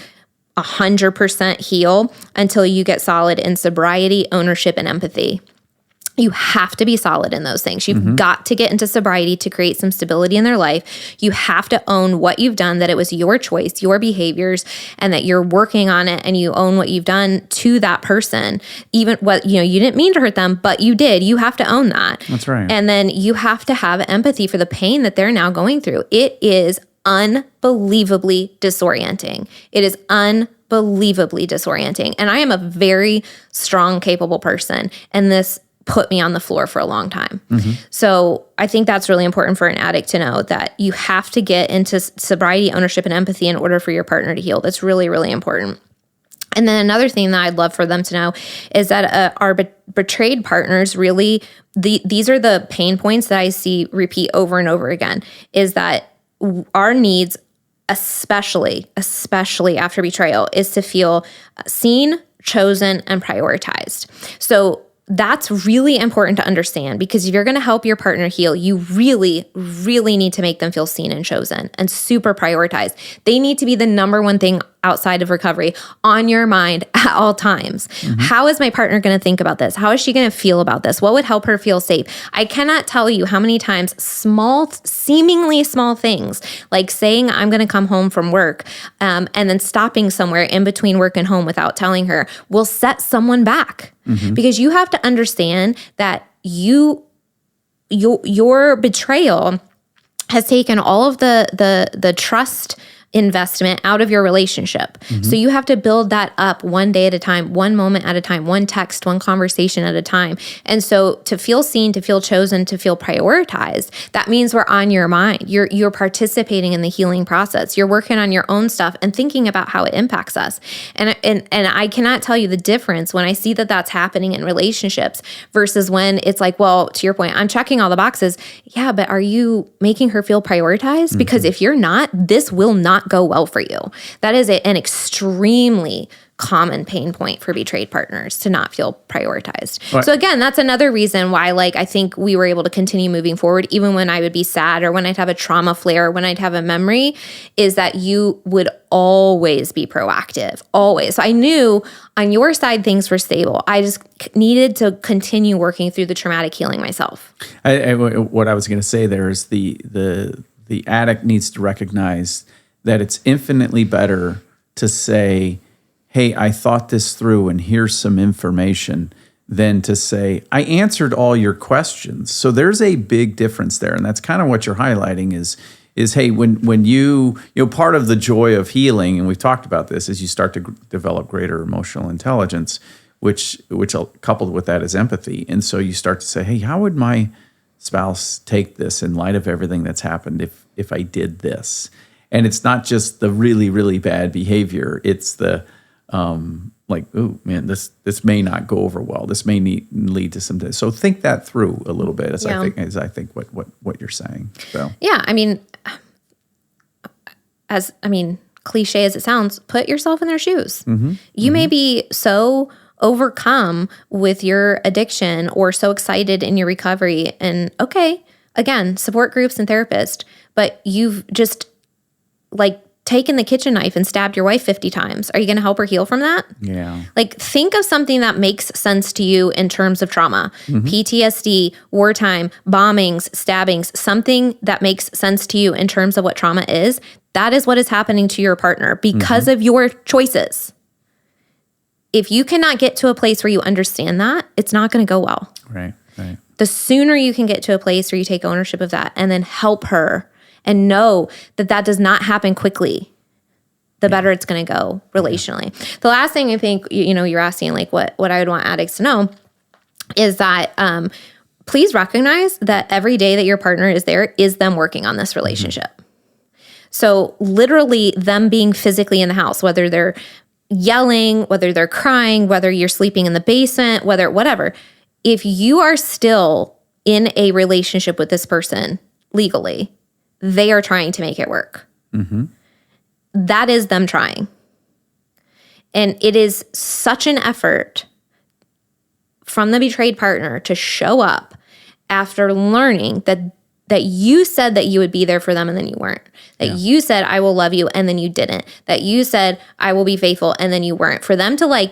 100% heal until you get solid in sobriety, ownership, and empathy. You have to be solid in those things. You've got to get into sobriety to create some stability in their life. You have to own what you've done, that it was your choice, your behaviors, and that you're working on it, and you own what you've done to that person. Even what, you didn't mean to hurt them, but you did. You have to own that. That's right. And then you have to have empathy for the pain that they're now going through. It is unbelievably disorienting. It is unbelievably disorienting. And I am a very strong, capable person, and this put me on the floor for a long time. So I think that's really important for an addict to know, that you have to get into sobriety, ownership, and empathy in order for your partner to heal. That's really, really important. And then another thing that I'd love for them to know is that our betrayed partners really, these are the pain points that I see repeat over and over again, is that our needs, especially after betrayal, is to feel seen, chosen, and prioritized. So that's really important to understand, because if you're going to help your partner heal, you really, really need to make them feel seen and chosen and super prioritized. They need to be the number one thing outside of recovery on your mind at all times. How is my partner going to think about this? How is she going to feel about this? What would help her feel safe? I cannot tell you how many times seemingly small things, like saying I'm going to come home from work and then stopping somewhere in between work and home without telling her, will set someone back. Because you have to understand that your betrayal has taken all of the trust investment out of your relationship. So you have to build that up one day at a time, one moment at a time, one text, one conversation at a time. And so to feel seen, to feel chosen, to feel prioritized, that means we're on your mind. You're participating in the healing process. You're working on your own stuff and thinking about how it impacts us. And I cannot tell you the difference when I see that that's happening in relationships versus when it's like, well, to your point, I'm checking all the boxes. Yeah, but are you making her feel prioritized? Because if you're not, this will not go well for you. That is an extremely common pain point for betrayed partners, to not feel prioritized. Right. So again, that's another reason why, I think we were able to continue moving forward, even when I would be sad or when I'd have a trauma flare, or when I'd have a memory, is that you would always be proactive, always. So I knew on your side, things were stable. I just needed to continue working through the traumatic healing myself. What I was going to say there is the addict needs to recognize that it's infinitely better to say, hey, I thought this through and here's some information, than to say, I answered all your questions. So there's a big difference there. And that's kind of what you're highlighting is hey, when you part of the joy of healing, and we've talked about this, is you start to develop greater emotional intelligence, which coupled with that is empathy. And so you start to say, hey, how would my spouse take this in light of everything that's happened if I did this? And it's not just the really, really bad behavior. It's the oh man, this may not go over well. This may lead to some. So think that through a little bit. I think what you're saying. So yeah, cliche as it sounds, put yourself in their shoes. You may be so overcome with your addiction or so excited in your recovery, and okay, again, support groups and therapists, but you've just taken the kitchen knife and stabbed your wife 50 times. Are you going to help her heal from that? Yeah. Think of something that makes sense to you in terms of trauma, PTSD, wartime, bombings, stabbings, something that makes sense to you in terms of what trauma is. That is what is happening to your partner because of your choices. If you cannot get to a place where you understand that, it's not going to go well. Right. The sooner you can get to a place where you take ownership of that and then help her and know that does not happen quickly, the better it's going to go relationally. The last thing I think, you're asking, what I would want addicts to know is that please recognize that every day that your partner is there is them working on this relationship. So literally them being physically in the house, whether they're yelling, whether they're crying, whether you're sleeping in the basement, whatever. If you are still in a relationship with this person legally, they are trying to make it work. That is them trying. And it is such an effort from the betrayed partner to show up after learning that you said that you would be there for them and then you weren't. That you said, I will love you, and then you didn't. That you said, I will be faithful, and then you weren't. For them to like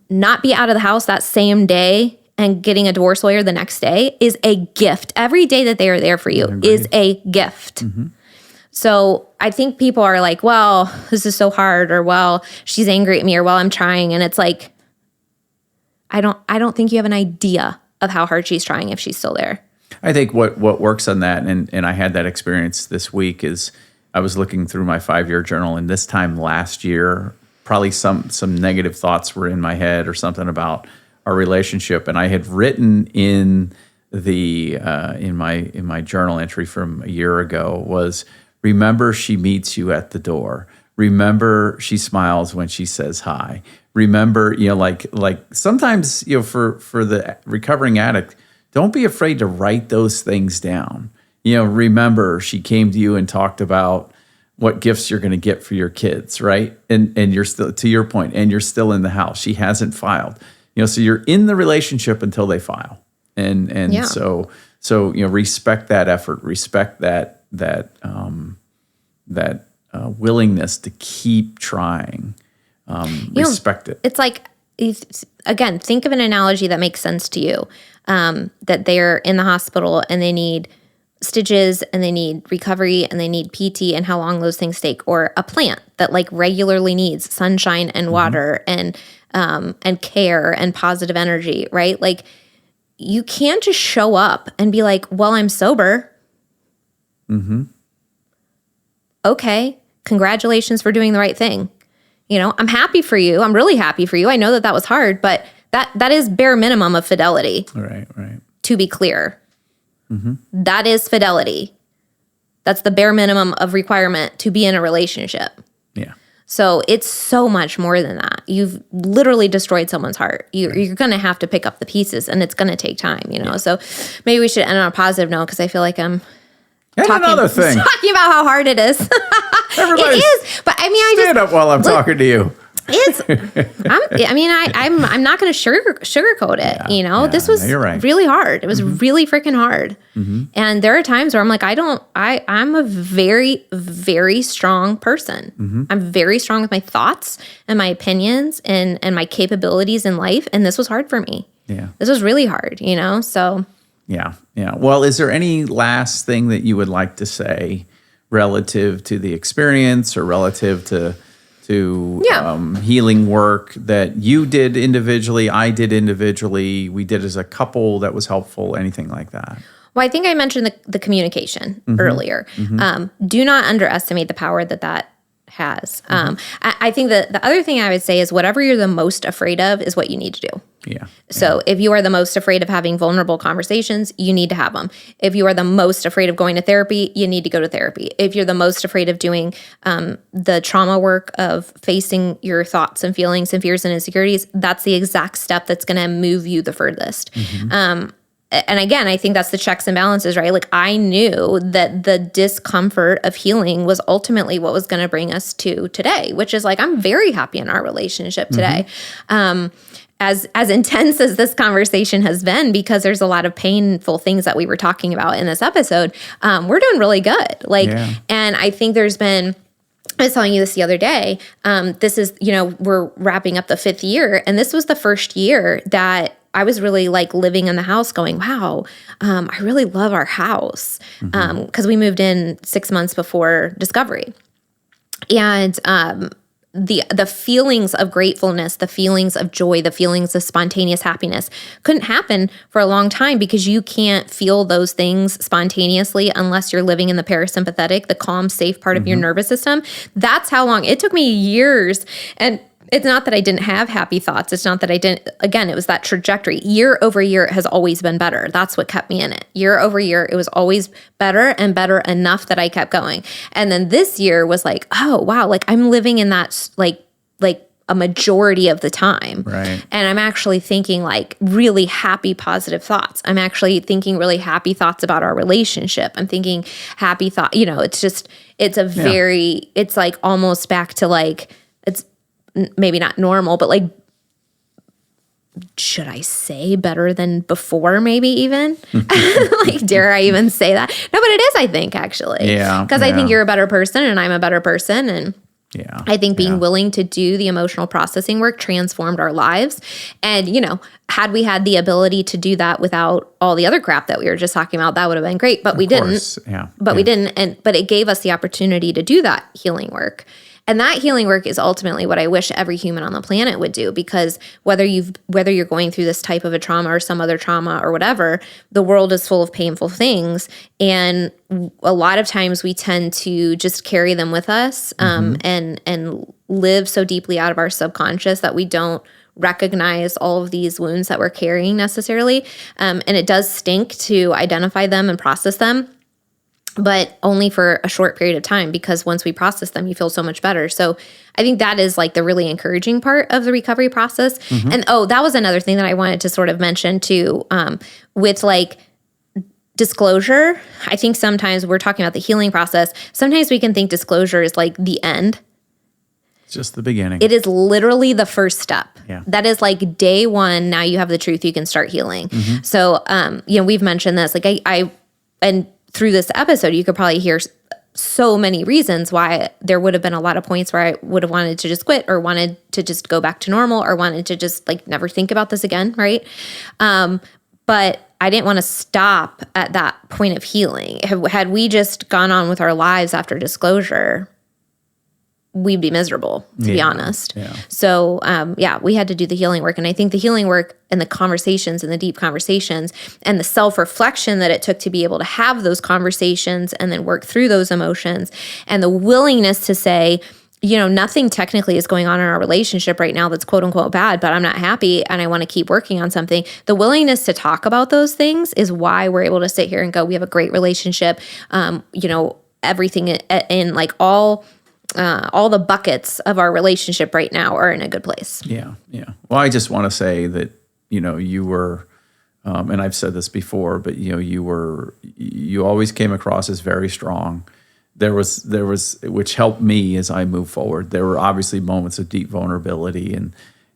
not be out of the house that same day and getting a divorce lawyer the next day is a gift. Every day that they are there for you is a gift. So I think people are like, well, this is so hard, or well, she's angry at me, or well, I'm trying. And it's like, I don't think you have an idea of how hard she's trying if she's still there. I think what works on that, and I had that experience this week, is I was looking through my 5-year journal, and this time last year, probably some negative thoughts were in my head or something about our relationship, and I had written in the in my journal entry from a year ago was, remember she meets you at the door. Remember she smiles when she says hi. Remember, like sometimes, for the recovering addict, don't be afraid to write those things down. Remember she came to you and talked about what gifts you're going to get for your kids, right? And you're still, to your point, and you're still in the house. She hasn't filed. So you're in the relationship until they file. And so respect that effort, respect that willingness to keep trying. Respect it. It's like, again, think of an analogy that makes sense to you. That they're in the hospital and they need stitches and they need recovery and they need PT and how long those things take, or a plant that like regularly needs sunshine and water and care and positive energy, right? Like you can't just show up and be like, well, I'm sober. Okay. Congratulations for doing the right thing. I'm happy for you. I'm really happy for you. I know that was hard, but that is bare minimum of fidelity. Right. To be clear. That is fidelity. That's the bare minimum of requirement to be in a relationship. Yeah. So it's so much more than that. You've literally destroyed someone's heart. You're going to have to pick up the pieces, and it's going to take time, So maybe we should end on a positive note, because I feel like I'm another thing. Talking about how hard it is. Everybody, it is, but I mean, stand up while I'm talking to you. I'm not going to sugarcoat it. This was right. really hard. It was really freaking hard. And there are times where I'm like, I'm a very, very strong person. I'm very strong with my thoughts and my opinions and my capabilities in life. And this was hard for me. Yeah. This was really hard, so. Yeah. Well, is there any last thing that you would like to say relative to the experience, or relative to healing work that you did individually, I did individually, we did as a couple that was helpful, anything like that? Well, I think I mentioned the communication earlier. Do not underestimate the power that has. I think that the other thing I would say is whatever you're the most afraid of is what you need to do. Yeah. So if you are the most afraid of having vulnerable conversations, you need to have them. If you are the most afraid of going to therapy, you need to go to therapy. If you're the most afraid of doing the trauma work of facing your thoughts and feelings and fears and insecurities, that's the exact step that's going to move you the furthest. And again, I think that's the checks and balances, right? Like I knew that the discomfort of healing was ultimately what was going to bring us to today, which is like, I'm very happy in our relationship today. As intense as this conversation has been, because there's a lot of painful things that we were talking about in this episode, we're doing really good. And I think there's been, I was telling you this the other day, this is, we're wrapping up the 5th year, and this was the first year that I was really like living in the house going, wow, I really love our house. Because we moved in 6 months before discovery. And the feelings of gratefulness, the feelings of joy, the feelings of spontaneous happiness couldn't happen for a long time, because you can't feel those things spontaneously unless you're living in the parasympathetic, the calm, safe part of your nervous system. That's how long it took me years. And it's not that I didn't have happy thoughts. It's not that I didn't. Again, it was that trajectory. Year over year, it has always been better. That's what kept me in it. Year over year, it was always better and better enough that I kept going. And then this year was like, oh, wow, like I'm living in that like a majority of the time. Right. And I'm actually thinking like really happy, positive thoughts. I'm actually thinking really happy thoughts about our relationship. I'm thinking happy thought, it's a very, it's like almost back to like, it's maybe not normal, but like, should I say better than before, maybe even? Like, dare I even say that? No, but it is, I think, actually. Yeah. Because I think you're a better person and I'm a better person. And yeah, I think being willing to do the emotional processing work transformed our lives. And, had we had the ability to do that without all the other crap that we were just talking about, that would have been great. But we didn't. Yeah. But we didn't. But it gave us the opportunity to do that healing work. And that healing work is ultimately what I wish every human on the planet would do, because whether you're going through this type of a trauma or some other trauma or whatever, the world is full of painful things. And a lot of times we tend to just carry them with us and live so deeply out of our subconscious that we don't recognize all of these wounds that we're carrying necessarily. And it does stink to identify them and process them, but only for a short period of time, because once we process them, you feel so much better. So I think that is like the really encouraging part of the recovery process. And that was another thing that I wanted to sort of mention too, with like disclosure. I think sometimes we're talking about the healing process. Sometimes we can think disclosure is like the end. It's just the beginning. It is literally the first step. Yeah. That is like day one. Now you have the truth, you can start healing. So, we've mentioned this, like and through this episode, you could probably hear so many reasons why there would have been a lot of points where I would have wanted to just quit or wanted to just go back to normal or wanted to just like never think about this again, right? But I didn't want to stop at that point of healing. Had we just gone on with our lives after disclosure, we'd be miserable, to be honest. Yeah. So, we had to do the healing work. And I think the healing work and the conversations and the deep conversations and the self-reflection that it took to be able to have those conversations and then work through those emotions and the willingness to say, nothing technically is going on in our relationship right now that's quote unquote bad, but I'm not happy and I want to keep working on something. The willingness to talk about those things is why we're able to sit here and go, we have a great relationship. Everything in like all the buckets of our relationship right now are in a good place. Yeah. Yeah. Well, I just want to say that, you were, and I've said this before, but you always came across as very strong. There was, which helped me as I move forward. There were obviously moments of deep vulnerability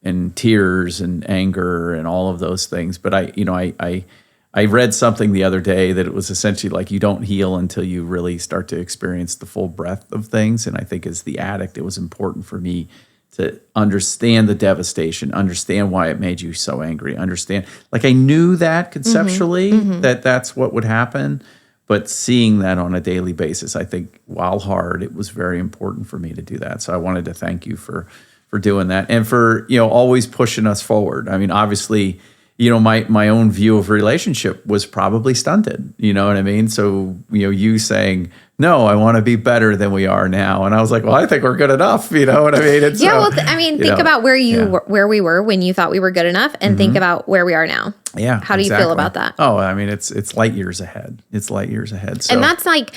and tears and anger and all of those things. But I read something the other day that it was essentially like you don't heal until you really start to experience the full breadth of things. And I think as the addict, it was important for me to understand the devastation, understand why it made you so angry, understand. Like I knew that conceptually that that's what would happen, but seeing that on a daily basis, I think while hard, it was very important for me to do that. So I wanted to thank you for doing that and for, always pushing us forward. I mean, obviously, my own view of relationship was probably stunted, you know what I mean? So, you saying, no, I want to be better than we are now. And I was like, well, I think we're good enough, you know what I mean? And think about where we were when you thought we were good enough and think about where we are now. Yeah. How do you feel about that? Oh, I mean, it's light years ahead. It's light years ahead. So. And that's like,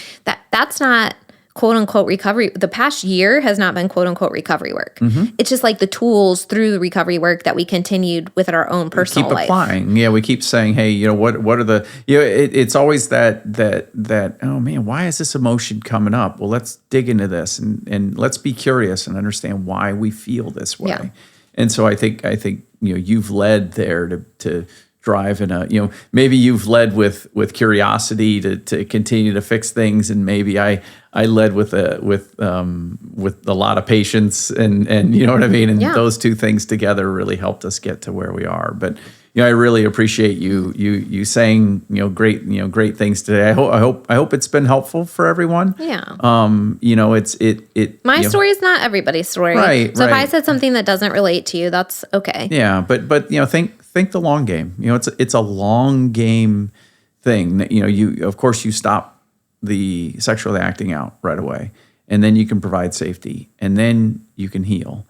that's not quote unquote recovery. The past year has not been quote unquote recovery work. It's just like the tools through the recovery work that we continued with our own personal life. Keep applying. Yeah, we keep saying, hey, what are the, it's always that, oh man, why is this emotion coming up? Well, let's dig into this and let's be curious and understand why we feel this way. Yeah. And so I think you've led there to drive in maybe you've led with curiosity to continue to fix things, and maybe I led with a lot of patience and you know what I mean, and those two things together really helped us get to where we are. But I really appreciate you saying great things today. I hope it's been helpful for everyone. Yeah. It's my story is not everybody's story. Right. So if I said something that doesn't relate to you, that's okay. Yeah, but think the long game. It's a long game thing. You of course you stop the sexually acting out right away, and then you can provide safety, and then you can heal,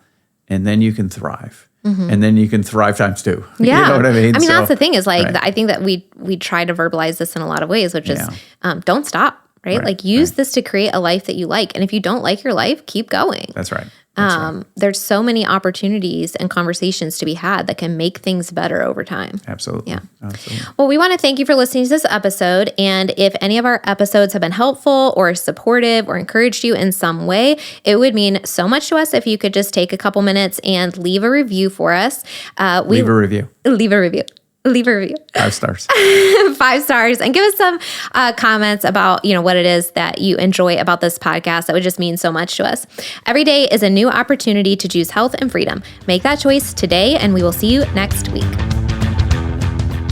and then you can thrive. And then you can thrive times two. Yeah. You know what I mean? That's the thing is like, I think that we try to verbalize this in a lot of ways, which is don't stop, right? Like use this to create a life that you like. And if you don't like your life, keep going. That's right. There's so many opportunities and conversations to be had that can make things better over time. Absolutely. Yeah. Absolutely. Well, we want to thank you for listening to this episode. And if any of our episodes have been helpful or supportive or encouraged you in some way, it would mean so much to us if you could just take a couple minutes and leave a review for us. Leave a review. Leave a review. 5 stars. 5 stars, and give us some comments about, what it is that you enjoy about this podcast. That would just mean so much to us. Every day is a new opportunity to choose health and freedom. Make that choice today, and we will see you next week.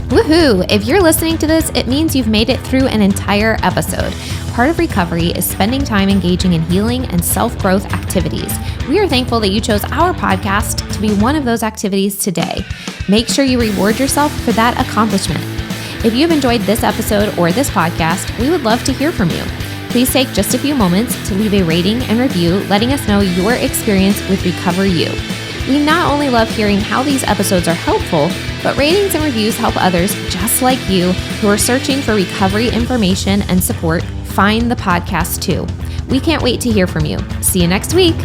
Woohoo! If you're listening to this, it means you've made it through an entire episode. Part of recovery is spending time engaging in healing and self-growth activities. We are thankful that you chose our podcast to be one of those activities today. Make sure you reward yourself for that accomplishment. If you've enjoyed this episode or this podcast, we would love to hear from you. Please take just a few moments to leave a rating and review, letting us know your experience with Recover You. We not only love hearing how these episodes are helpful, but ratings and reviews help others just like you who are searching for recovery information and support find the podcast too. We can't wait to hear from you. See you next week.